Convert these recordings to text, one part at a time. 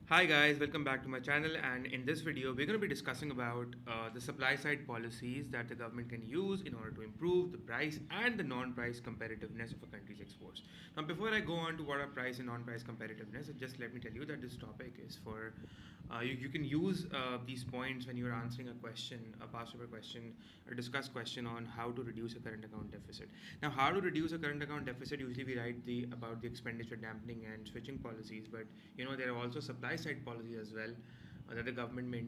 Hi guys, welcome back to my channel, and in this video we're going to be discussing about the supply side policies that the government can use in order to improve the price and the non-price competitiveness of a country's exports. Now before I go on to what are price and non-price competitiveness, just let me tell you that this topic is for you can use these points when you're answering a question, a past paper question, or discuss question on how to reduce a current account deficit. Now how to reduce a current account deficit, usually we write the about the expenditure dampening and switching policies, but there are also supply side policies as well that the government may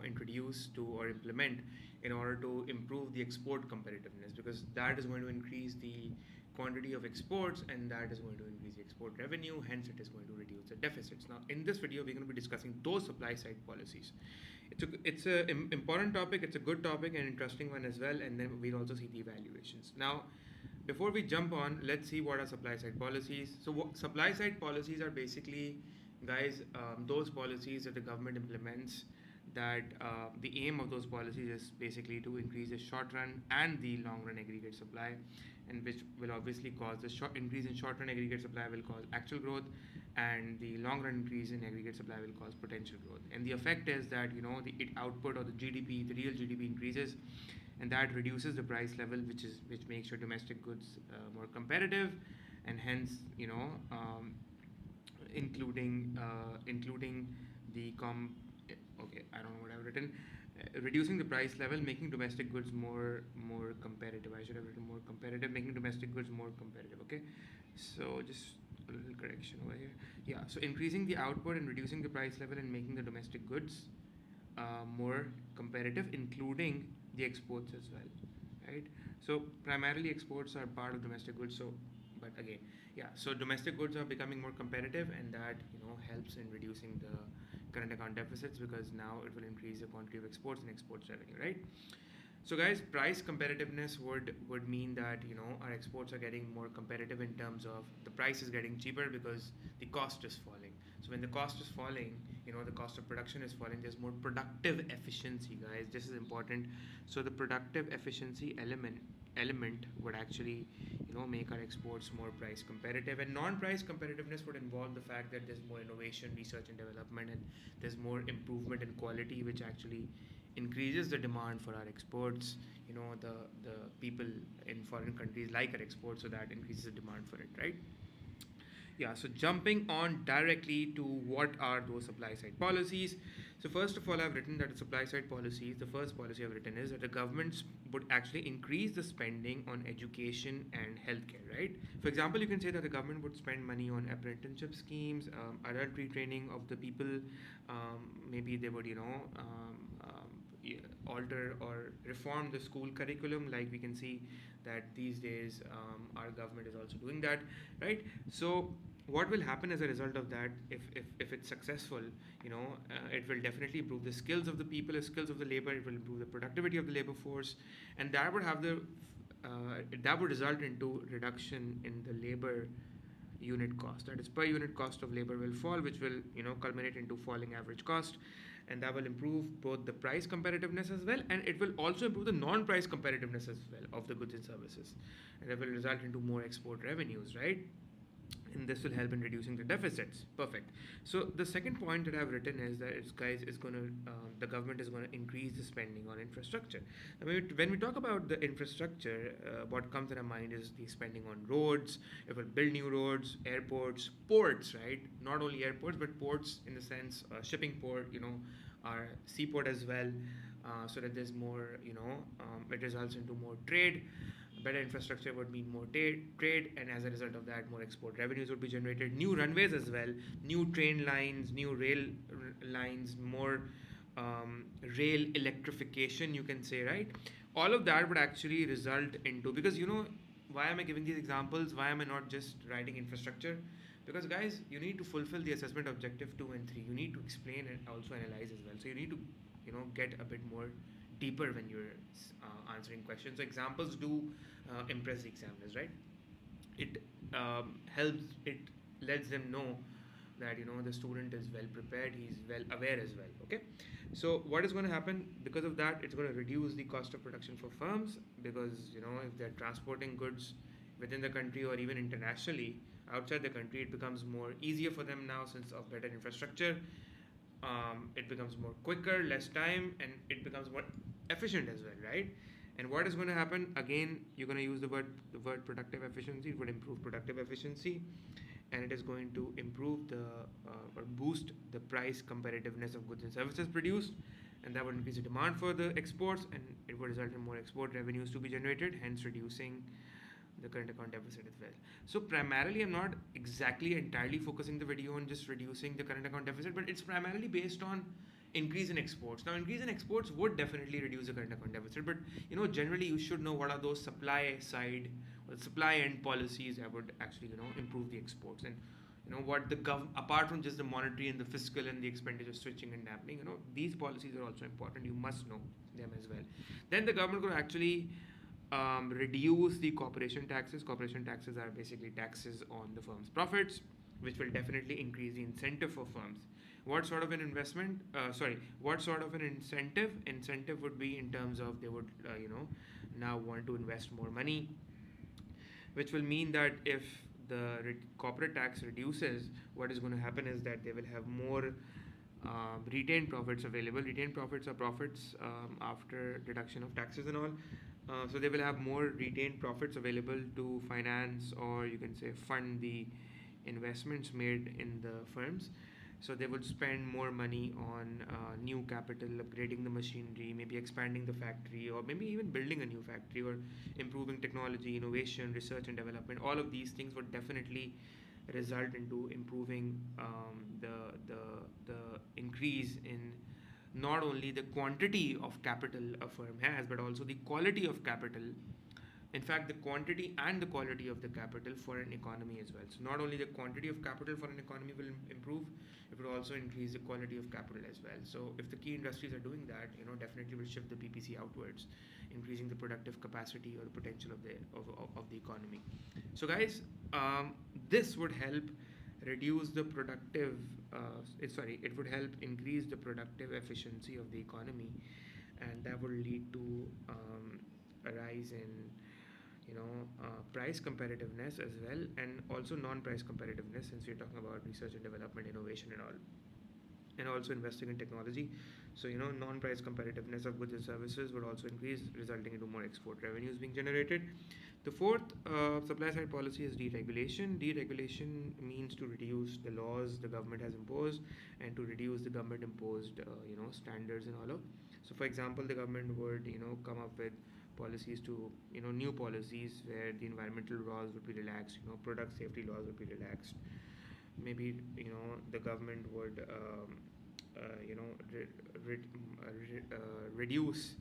introduce to or implement in order to improve the export competitiveness, because that is going to increase the quantity of exports and that is going to increase the export revenue, hence it is going to reduce the deficits. Now in this video we're going to be discussing those supply side policies. It's a important topic, it's a good topic and interesting one as well, and then we'll also see the evaluations. Now before we jump on, let's see what are supply side policies. So supply side policies are basically, guys, those policies that the government implements, that the aim of those policies is basically to increase the short run and the long run aggregate supply, and which will obviously cause the increase in short run aggregate supply will cause actual growth, and the long run increase in aggregate supply will cause potential growth. And the effect is that the output or the GDP, the real GDP increases, and that reduces the price level, which makes your domestic goods more competitive, and hence including the okay, I don't know what I've written. Reducing the price level, making domestic goods more competitive. I should have written more competitive, making domestic goods more competitive. Okay, so just a little correction over here. Yeah, so increasing the output and reducing the price level and making the domestic goods more competitive, including the exports as well, right? So primarily exports are part of domestic goods. So, but again, yeah. So domestic goods are becoming more competitive, and that helps in reducing the current account deficits, because now it will increase the quantity of exports and exports revenue, right? So guys, price competitiveness would mean that our exports are getting more competitive in terms of the price is getting cheaper because the cost is falling. So when the cost is falling, the cost of production is falling. There's more productive efficiency, guys. This is important. So the productive efficiency element would actually make our exports more price competitive, and non-price competitiveness would involve the fact that there's more innovation, research and development, and there's more improvement in quality, which actually increases the demand for our exports. The people in foreign countries like our exports, so that increases the demand for it, right? Yeah, so jumping on directly to what are those supply side policies. So first of all, I've written that the supply side policies, the first policy I've written is that the governments would actually increase the spending on education and healthcare, right? For example, you can say that the government would spend money on apprenticeship schemes, adult retraining of the people. Maybe they would alter or reform the school curriculum, like we can see that these days our government is also doing that, right? So what will happen as a result of that, if it's successful, it will definitely improve the skills of the people, the skills of the labor. It will improve the productivity of the labor force, and that would result into reduction in the labor unit cost. That is, per unit cost of labor will fall, which will culminate into falling average cost, and that will improve both the price competitiveness as well, and it will also improve the non-price competitiveness as well of the goods and services, and that will result into more export revenues, right? And this will help in reducing the deficits. Perfect. So the second point that I've written is that the government is going to increase the spending on infrastructure. I mean, when we talk about the infrastructure, what comes in our mind is the spending on roads. It will build new roads, airports, ports, right? Not only airports but ports in the sense shipping port, our seaport as well, so that there's more, it results into more trade. Better infrastructure would mean more trade, and as a result of that, more export revenues would be generated. New runways as well, new train lines, new rail lines, more rail electrification, you can say, right? All of that would actually result into, because why am I giving these examples? Why am I not just writing infrastructure? Because guys, you need to fulfill the assessment objective 2 and 3. You need to explain and also analyze as well. So you need to get a bit more deeper when you're answering questions. So examples do impress the examiners, right? It helps, it lets them know that the student is well prepared, he's well aware as well. Okay, so what is going to happen because of that? It's going to reduce the cost of production for firms, because if they're transporting goods within the country or even internationally, outside the country, it becomes more easier for them now since of better infrastructure. It becomes more quicker, less time, and it becomes more efficient as well, right? And what is going to happen? Again, you're going to use the word productive efficiency. It would improve productive efficiency, and it is going to improve the or boost the price competitiveness of goods and services produced, and that would increase the demand for the exports, and it would result in more export revenues to be generated, hence reducing the current account deficit as well. So primarily, I'm not exactly entirely focusing the video on just reducing the current account deficit, but it's primarily based on increase in exports. Now, increase in exports would definitely reduce the current account deficit, but generally you should know what are those supply side or supply end policies that would actually improve the exports, and what the apart from just the monetary and the fiscal and the expenditure switching and dampening, these policies are also important. You must know them as well. Then the government could actually reduce the corporation taxes. Corporation taxes are basically taxes on the firm's profits, which will definitely increase the incentive for firms. What sort of an investment? What sort of an incentive? Incentive would be in terms of they would, now want to invest more money, which will mean that if the corporate tax reduces, what is going to happen is that they will have more retained profits available. Retained profits are profits after deduction of taxes and all. So they will have more retained profits available to finance, or you can say fund, the investments made in the firms. So they would spend more money on new capital, upgrading the machinery, maybe expanding the factory, or maybe even building a new factory, or improving technology, innovation, research and development. All of these things would definitely result into improving the increase in not only the quantity of capital a firm has, but also the quality of capital. In fact, the quantity and the quality of the capital for an economy as well. So not only the quantity of capital for an economy will improve, it will also increase the quality of capital as well. So if the key industries are doing that, definitely will shift the PPC outwards, increasing the productive capacity or the potential of the economy. So guys, this would help reduce the productive it would help increase the productive efficiency of the economy, and that will lead to a rise in price competitiveness as well, and also non-price competitiveness, since we're talking about research and development, innovation and all, and also investing in technology. So non-price competitiveness of goods and services would also increase, resulting into more export revenues being generated. The fourth supply side policy is deregulation. Deregulation means to reduce the laws the government has imposed, and to reduce the government imposed standards and all of. So for example, the government would come up with policies to new policies where the environmental laws would be relaxed, product safety laws would be relaxed. Maybe the government would reduce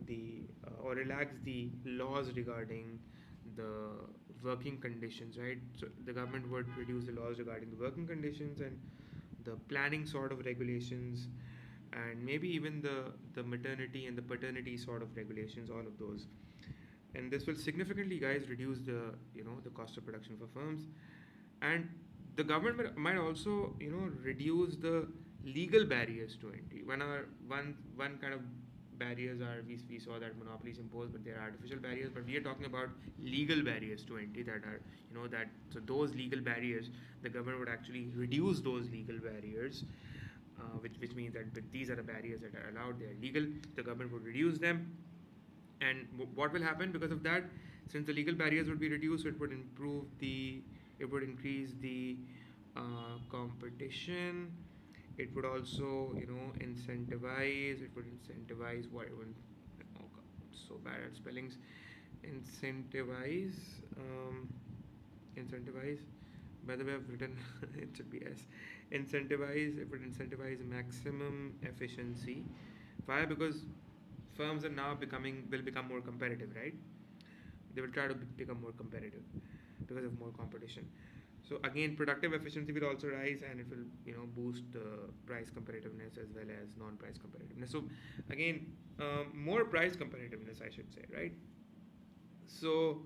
the or relax the laws regarding the working conditions, right? So the government would reduce the laws regarding the working conditions and the planning sort of regulations, and maybe even the maternity and the paternity sort of regulations, all of those. And this will significantly, guys, reduce the cost of production for firms. And the government might also reduce the legal barriers to entry. One kind of barriers are, we saw that monopolies imposed, but they are artificial barriers. But we are talking about legal barriers to entry that are so those legal barriers, the government would actually reduce those legal barriers, which means that these are the barriers that are allowed, they are legal. The government would reduce them, and what will happen because of that? Since the legal barriers would be reduced, it would increase the competition. It would also incentivize. It would incentivize what? Oh God, so bad at spellings. Incentivize. Incentivize. By the way, I've written it should be S. Incentivize. It would incentivize maximum efficiency. Why? Because firms are now will become more competitive, right? They will try to become more competitive because of more competition. So again, productive efficiency will also rise, and it will boost price competitiveness as well as non-price competitiveness. So again, more price competitiveness, I should say, right? So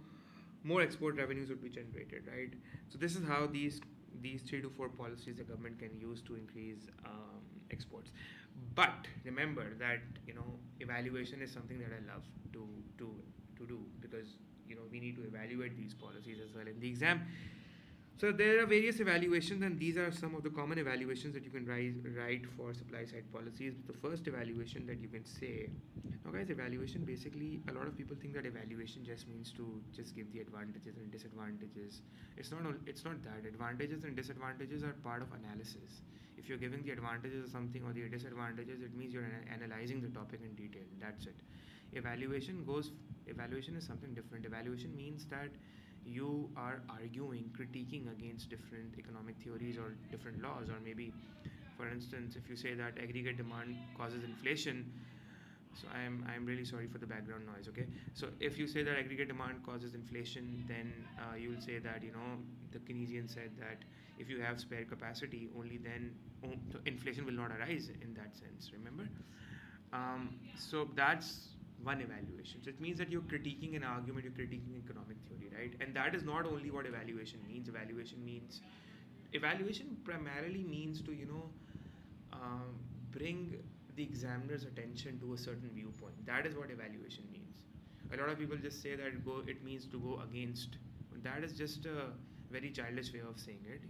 more export revenues would be generated, right? So this is how these 3 to 4 policies the government can use to increase exports. But remember that evaluation is something that I love to do, because we need to evaluate these policies as well in the exam. So there are various evaluations, and these are some of the common evaluations that you can write for supply side policies. The first evaluation that you can say, now guys, evaluation basically, a lot of people think that evaluation just means to just give the advantages and disadvantages. It's not that. Advantages and disadvantages are part of analysis. If you're giving the advantages of something or the disadvantages, it means you're analyzing the topic in detail. That's it. Evaluation goes. Evaluation is something different. Evaluation means that you are arguing, critiquing against different economic theories or different laws, or maybe, for instance, if you say that aggregate demand causes inflation, so I'm really sorry for the background noise. Okay, so if you say that aggregate demand causes inflation, then you'll say that the Keynesian said that if you have spare capacity, only then so inflation will not arise in that sense. Remember, so that's one evaluation. So it means that you're critiquing an argument, you're critiquing economic theory, right? And that is not only what evaluation means. Evaluation primarily means to bring the examiner's attention to a certain viewpoint. That is what evaluation means. A lot of people just say that it means to go against. That is just a very childish way of saying it.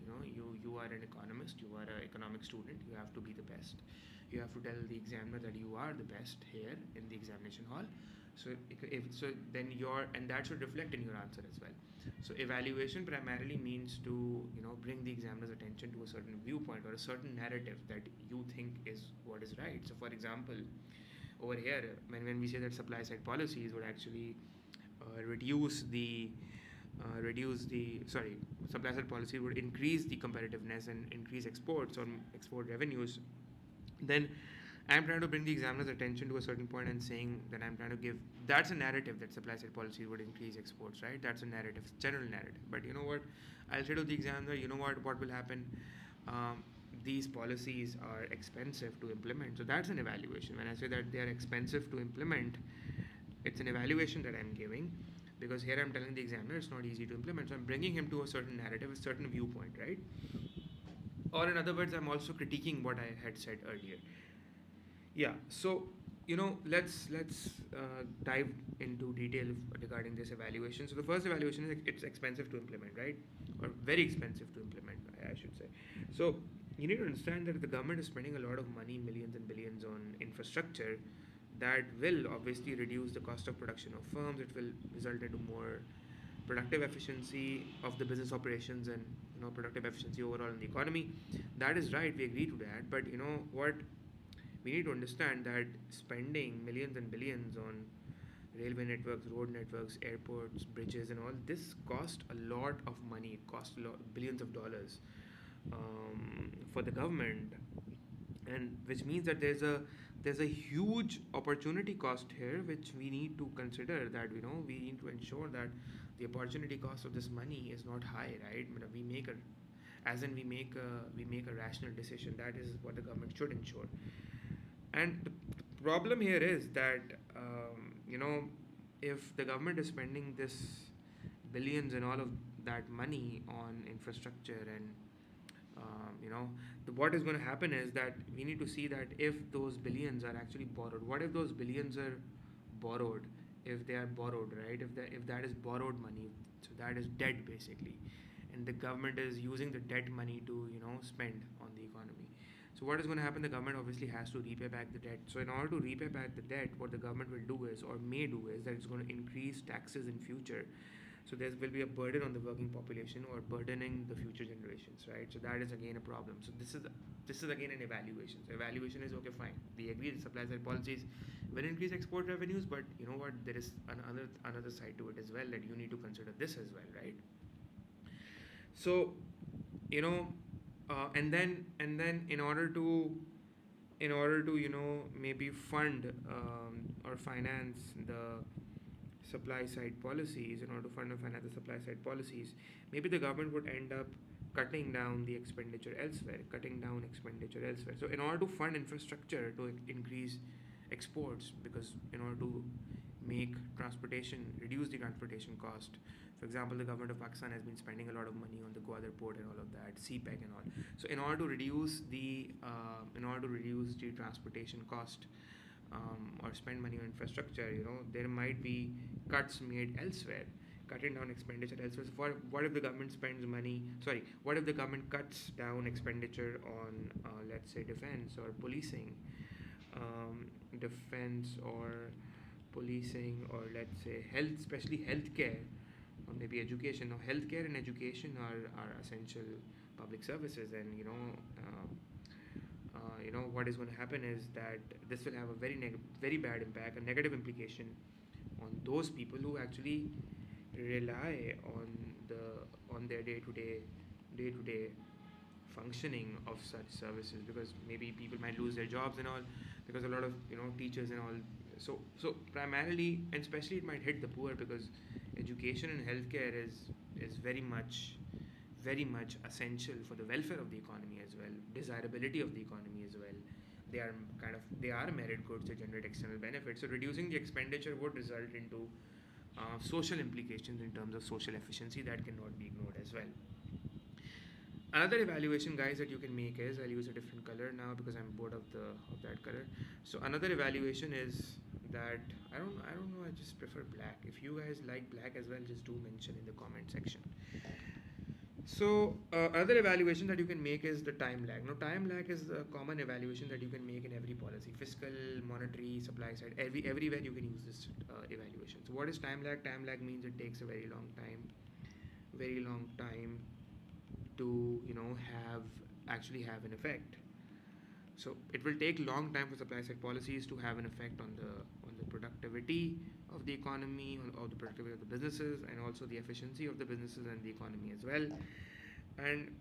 You are an economist, you are an economic student, you have to be the best. You have to tell the examiner that you are the best here in the examination hall. So then and that should reflect in your answer as well. So evaluation primarily means to bring the examiner's attention to a certain viewpoint or a certain narrative that you think is what is right. So for example, over here, when we say that supply side policies would actually reduce the supply side policy would increase the competitiveness and increase exports or export revenues, then I'm trying to bring the examiner's attention to a certain point and saying that I'm trying to give, that's a narrative that supply side policy would increase exports, right? That's a narrative, general narrative. But you know what? I'll say to the examiner, what will happen? These policies are expensive to implement. So that's an evaluation. When I say that they are expensive to implement, it's an evaluation that I'm giving, because here I'm telling the examiner it's not easy to implement. So I'm bringing him to a certain narrative, a certain viewpoint, right? Or in other words, I'm also critiquing what I had said earlier. Yeah, so let's dive into detail regarding this evaluation. So the first evaluation is it's expensive to implement, right? Or very expensive to implement, I should say. So you need to understand that the government is spending a lot of money, millions and billions, on infrastructure that will obviously reduce the cost of production of firms. It will result into more productive efficiency of the business operations and productive efficiency overall in the economy. That is right, we agree to that. But what we need to understand, that spending millions and billions on railway networks, road networks, airports, bridges, and all this cost a lot of money. It costs billions of dollars for the government, and which means that there's a huge opportunity cost here, which we need to consider. That we need to ensure that the opportunity cost of this money is not high, right? We make a rational decision. That is what the government should ensure. And the problem here is that if the government is spending this billions and all of that money on infrastructure, and what is going to happen is that we need to see that if those billions are actually borrowed, what if those billions are borrowed? If they are borrowed, right? If that is borrowed money, so that is debt basically, and the government is using the debt money to spend on the economy. So what is going to happen? The government obviously has to repay back the debt. So in order to repay back the debt, what the government will do is, or may do, is that it's going to increase taxes in future. So there will be a burden on the working population, or burdening the future generations, right? So that is again a problem. So this is again an evaluation. So evaluation is okay, fine. We agree that supply side policies will increase export revenues, but you know what? There is another side to it as well, that you need to consider this as well, right? So and then in order to maybe fund or finance the supply side policies, in order to fund and finance the supply side policies, maybe the government would end up cutting down expenditure elsewhere. So in order to fund infrastructure to increase exports, because in order to reduce the transportation cost. For example, the government of Pakistan has been spending a lot of money on the Gwadar port and all of that, CPEC and all. So in order to reduce the transportation cost, or spend money on infrastructure, there might be cuts made elsewhere. cutting down expenditure elsewhere. So what if the government spends money? Sorry, what if the government cuts down expenditure on, let's say, defense or policing, defense or policing, or let's say health, especially healthcare, or maybe education. Now, healthcare and education are essential public services, and what is going to happen is that this will have a very bad impact, a negative implication on those people who actually rely on their day to day functioning of such services, because maybe people might lose their jobs and all, because a lot of teachers and all. So primarily and especially it might hit the poor, because education and healthcare is very much essential for the welfare of the economy as well, desirability of the economy as well. They are merit goods that generate external benefits. So reducing the expenditure would result into social implications in terms of social efficiency that cannot be ignored as well. Another evaluation, guys, that you can make is, I'll use a different color now because I'm bored of that color. So another evaluation is that I don't know, I just prefer black. If you guys like black as well, just do mention in the comment section. So another evaluation that you can make is the time lag. Now, time lag is a common evaluation that you can make in every policy, fiscal, monetary, supply side, everywhere you can use this evaluation. So what is time lag? Time lag means it takes a very long time to have an effect. So it will take long time for supply side policies to have an effect on the productivity of the economy, or the productivity of the businesses, and also the efficiency of the businesses and the economy as well. And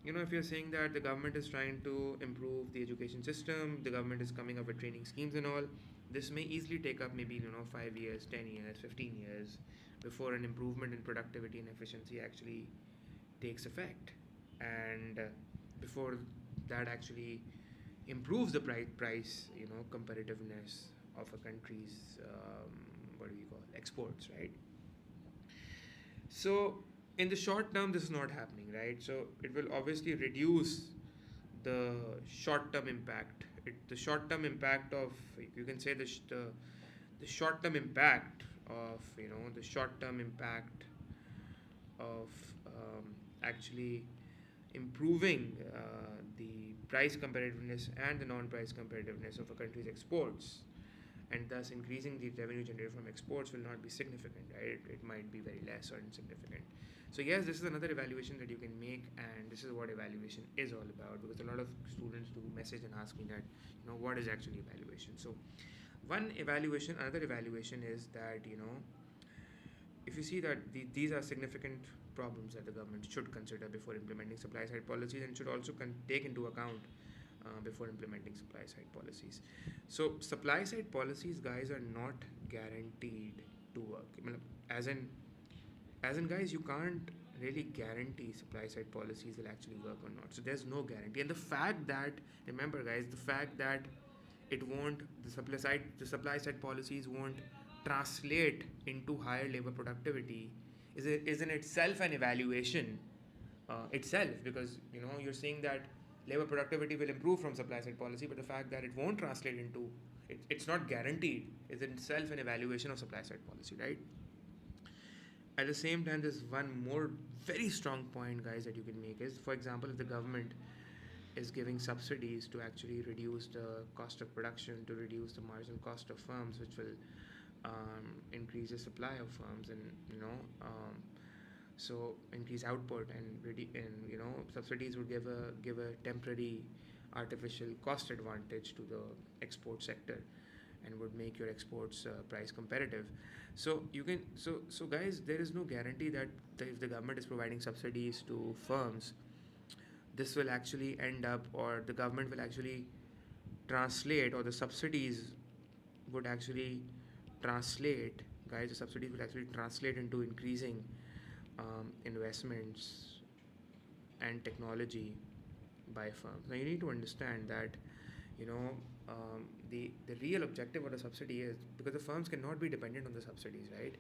if you're saying that the government is trying to improve the education system, the government is coming up with training schemes and all, this may easily take up maybe 5 years, 10 years, 15 years before an improvement in productivity and efficiency actually takes effect, and before that actually improves the price competitiveness of a country's what do we call exports, right? So in the short term this is not happening, right? So it will obviously reduce the short-term impact. The short-term impact of, you can say, the short-term impact of the short-term impact of actually improving the price competitiveness and the non-price competitiveness of a country's exports, and thus increasing the revenue generated from exports, will not be significant, right? It might be very less or insignificant. So yes, this is another evaluation that you can make, and this is what evaluation is all about, because a lot of students do message and ask me that, what is actually evaluation. So another evaluation is that, if you see that these are significant problems that the government should consider before implementing supply side policies, and should also take into account before implementing supply side policies. So supply side policies, guys, are not guaranteed to work. As in, guys, you can't really guarantee supply side policies will actually work or not. So there's no guarantee. And the fact that, remember, guys, the fact that the supply side policies won't translate into higher labor productivity is in itself an evaluation itself, because you're saying that labor productivity will improve from supply side policy, but the fact that it won't translate into it's not guaranteed is in itself an evaluation of supply side policy, right? At the same time, there's one more very strong point, guys, that you can make is, for example, if the government is giving subsidies to actually reduce the cost of production, to reduce the marginal cost of firms, which will increase the supply of firms, and so increase output, and subsidies would give a temporary artificial cost advantage to the export sector, and would make your exports price competitive. So guys, there is no guarantee that if the government is providing subsidies to firms, this will actually end up, or the government will actually translate, or the subsidies would actually translate, guys, the subsidies will actually translate into increasing investments and technology by firms. Now you need to understand that the real objective of the subsidy is, because the firms cannot be dependent on the subsidies, right?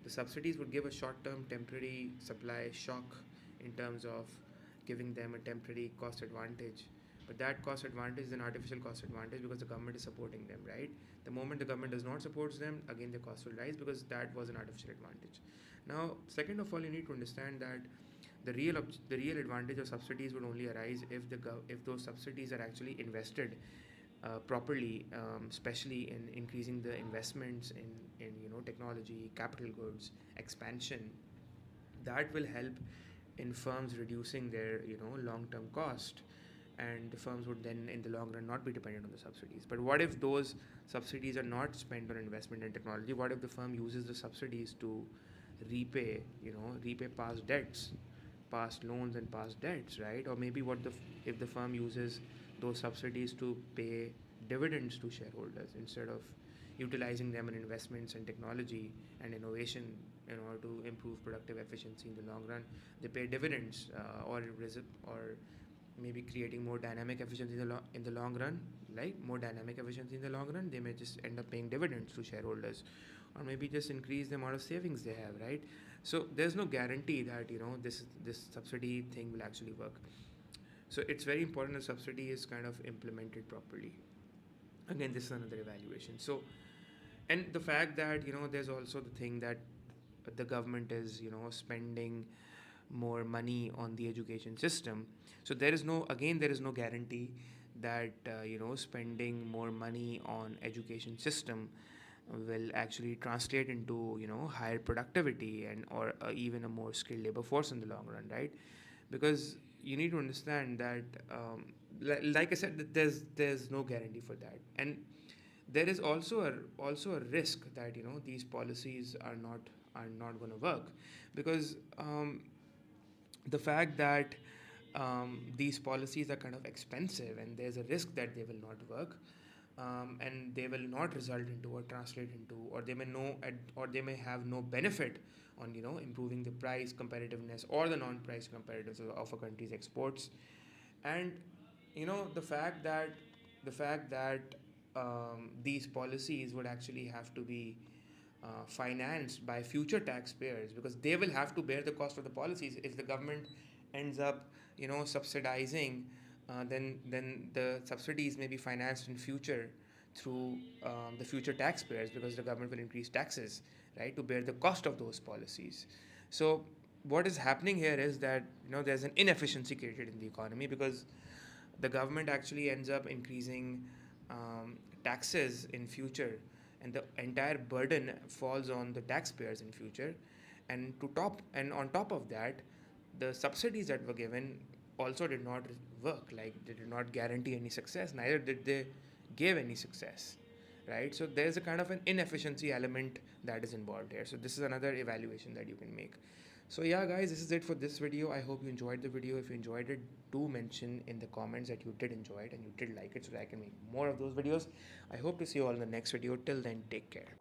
The subsidies would give a short-term temporary supply shock in terms of giving them a temporary cost advantage, but that cost advantage is an artificial cost advantage because the government is supporting them, right? The moment the government does not support them, again the cost will rise, because that was an artificial advantage. Now, second of all, you need to understand that the real advantage of subsidies would only arise if if those subsidies are actually invested properly, especially in increasing the investments in technology, capital goods, expansion. That will help in firms reducing their long term cost, and the firms would then in the long run not be dependent on the subsidies. But what if those subsidies are not spent on investment in technology? What if the firm uses the subsidies to repay past debts, past loans and past debts, right? Or maybe if the firm uses those subsidies to pay dividends to shareholders instead of utilizing them in investments in technology and innovation in order to improve productive efficiency in the long run. They pay dividends, or maybe creating more dynamic efficiency in the long run, like more dynamic efficiency in the long run. They may just end up paying dividends to shareholders, or maybe just increase the amount of savings they have, right? So there's no guarantee that this subsidy thing will actually work. So it's very important that subsidy is kind of implemented properly. Again, this is another evaluation. So, and the fact that there's also the thing that the government is spending more money on the education system. So there is no guarantee that spending more money on education system will actually translate into higher productivity and or even a more skilled labor force in the long run, right? Because you need to understand that like I said, that there's no guarantee for that. And there is also a risk that these policies are not going to work, because the fact that these policies are kind of expensive, and there's a risk that they will not work, and they will not result into or translate into, or they may have no benefit on improving the price competitiveness or the non-price competitiveness of a country's exports. And the fact that these policies would actually have to be financed by future taxpayers, because they will have to bear the cost of the policies. If the government ends up subsidizing, then the subsidies may be financed in future through the future taxpayers, because the government will increase taxes, right, to bear the cost of those policies. So what is happening here is that there's an inefficiency created in the economy, because the government actually ends up increasing taxes in future, and the entire burden falls on the taxpayers in future. And on top of that, the subsidies that were given also did not work. Like, they did not guarantee any success, neither did they give any success, right? So there's a kind of an inefficiency element that is involved here. So this is another evaluation that you can make. So yeah, guys, this is it for this video. I hope you enjoyed the video. If you enjoyed it, do mention in the comments that you did enjoy it and you did like it, so that I can make more of those videos. I hope to see you all in the next video. Till then, take care.